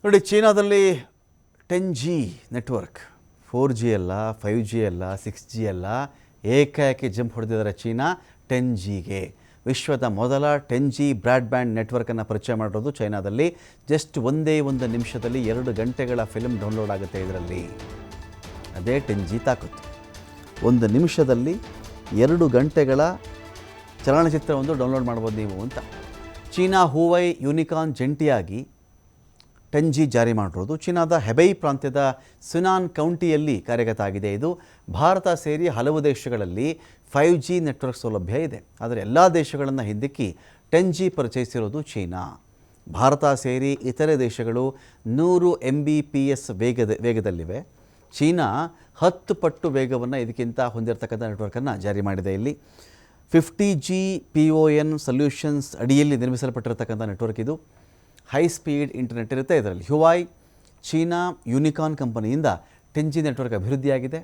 ನೋಡಿ, ಚೀನಾದಲ್ಲಿ 10G network, 4G ಅಲ್ಲ, 5G ಅಲ್ಲ, 6G ಅಲ್ಲ, ಏಕಾಏಕಿ ಜಂಪ್ ಹೊಡೆದಿದ್ದಾರೆ ಚೀನಾ 10Gಗೆ. ವಿಶ್ವದ ಮೊದಲ 10G ಬ್ರಾಡ್ಬ್ಯಾಂಡ್ ನೆಟ್ವರ್ಕನ್ನು ಪರಿಚಯ ಮಾಡಿರೋದು ಚೈನಾದಲ್ಲಿ. ಜಸ್ಟ್ ಒಂದೇ ಒಂದು ನಿಮಿಷದಲ್ಲಿ 2 ಗಂಟೆಗಳ ಫಿಲ್ಮ್ ಡೌನ್ಲೋಡ್ ಆಗುತ್ತೆ ಇದರಲ್ಲಿ. ಅದೇ 10G ತಾಕತ್ತು. ಒಂದು ನಿಮಿಷದಲ್ಲಿ 2 ಗಂಟೆಗಳ ಚಲನಚಿತ್ರವೊಂದು ಡೌನ್ಲೋಡ್ ಮಾಡ್ಬೋದು ನೀವು ಅಂತ. ಚೀನಾ ಹೂವೈ ಯೂನಿಕಾನ್ ಜಂಟಿಯಾಗಿ 10G ಜಾರಿ ಮಾಡಿರೋದು. ಚೀನಾದ ಹೆಬೈ ಪ್ರಾಂತ್ಯದ ಸುನಾನ್ ಕೌಂಟಿಯಲ್ಲಿ ಕಾರ್ಯಗತ ಆಗಿದೆ. ಇದು ಭಾರತ ಸೇರಿ ಹಲವು ದೇಶಗಳಲ್ಲಿ 5G ನೆಟ್ವರ್ಕ್ ಸೌಲಭ್ಯ ಇದೆ. ಆದರೆ ಎಲ್ಲ ದೇಶಗಳನ್ನು ಹಿಂದಿಕ್ಕಿ 10G ಪರಿಚಯಿಸಿರೋದು ಚೀನಾ. ಭಾರತ ಸೇರಿ ಇತರೆ ದೇಶಗಳು 100 Mbps ವೇಗದಲ್ಲಿವೆ. ಚೀನಾ 10 ಪಟ್ಟು ವೇಗವನ್ನು ಇದಕ್ಕಿಂತ ಹೊಂದಿರತಕ್ಕಂಥ ನೆಟ್ವರ್ಕನ್ನು ಜಾರಿ ಮಾಡಿದೆ. ಇಲ್ಲಿ 50G PON ಸೊಲ್ಯೂಷನ್ಸ್ ಅಡಿಯಲ್ಲಿ ನಿರ್ಮಿಸಲ್ಪಟ್ಟಿರತಕ್ಕಂಥ ನೆಟ್ವರ್ಕ್ ಇದು. ಹೈ ಸ್ಪೀಡ್ ಇಂಟರ್ನೆಟ್ ಇರುತ್ತೆ ಇದರಲ್ಲಿ. ಹ್ಯುವೈ ಚೀನಾ ಯೂನಿಕಾನ್ ಕಂಪನಿಯಿಂದ 10G ನೆಟ್ವರ್ಕ್ ಅಭಿವೃದ್ಧಿಯಾಗಿದೆ.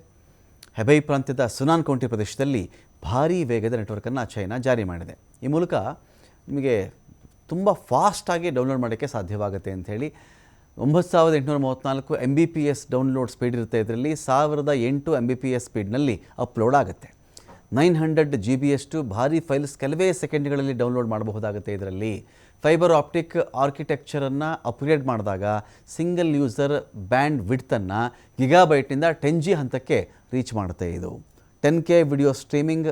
ಹೆಬೈ ಪ್ರಾಂತ್ಯದ ಸುನಾನ್ ಕೌಂಟಿ ಪ್ರದೇಶದಲ್ಲಿ ಭಾರೀ ವೇಗದ ನೆಟ್ವರ್ಕನ್ನು ಚೈನಾ ಜಾರಿ ಮಾಡಿದೆ. ಈ ಮೂಲಕ ನಿಮಗೆ ತುಂಬ ಫಾಸ್ಟಾಗಿ ಡೌನ್ಲೋಡ್ ಮಾಡೋಕ್ಕೆ ಸಾಧ್ಯವಾಗುತ್ತೆ ಅಂಥೇಳಿ. 9834 Mbps ಡೌನ್ಲೋಡ್ ಸ್ಪೀಡ್ ಇರುತ್ತೆ ಇದರಲ್ಲಿ. 1008 Mbps ಸ್ಪೀಡ್ನಲ್ಲಿ ಅಪ್ಲೋಡ್ ಆಗುತ್ತೆ. 900 GBಯಷ್ಟು ಭಾರೀ ಫೈಲ್ಸ್ ಕೆಲವೇ ಸೆಕೆಂಡ್ಗಳಲ್ಲಿ ಡೌನ್ಲೋಡ್ ಮಾಡಬಹುದಾಗುತ್ತೆ ಇದರಲ್ಲಿ. ಫೈಬರ್ ಆಪ್ಟಿಕ್ ಆರ್ಕಿಟೆಕ್ಚರನ್ನು ಅಪ್ಗ್ರೇಡ್ ಮಾಡಿದಾಗ ಸಿಂಗಲ್ ಯೂಸರ್ ಬ್ಯಾಂಡ್ ವಿಡ್ತನ್ನು ಗಿಗಾಬೈಟ್ನಿಂದ 10G ಹಂತಕ್ಕೆ ರೀಚ್ ಮಾಡುತ್ತೆ ಇದು. 10K ವಿಡಿಯೋ ಸ್ಟ್ರೀಮಿಂಗ್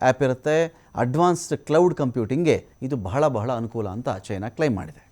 ಆ್ಯಪ್ ಇರುತ್ತೆ. ಅಡ್ವಾನ್ಸ್ಡ್ ಕ್ಲೌಡ್ ಕಂಪ್ಯೂಟಿಂಗ್ಗೆ ಇದು ಬಹಳ ಅನುಕೂಲ ಅಂತ ಚೈನಾ ಕ್ಲೈಮ್ ಮಾಡಿದೆ.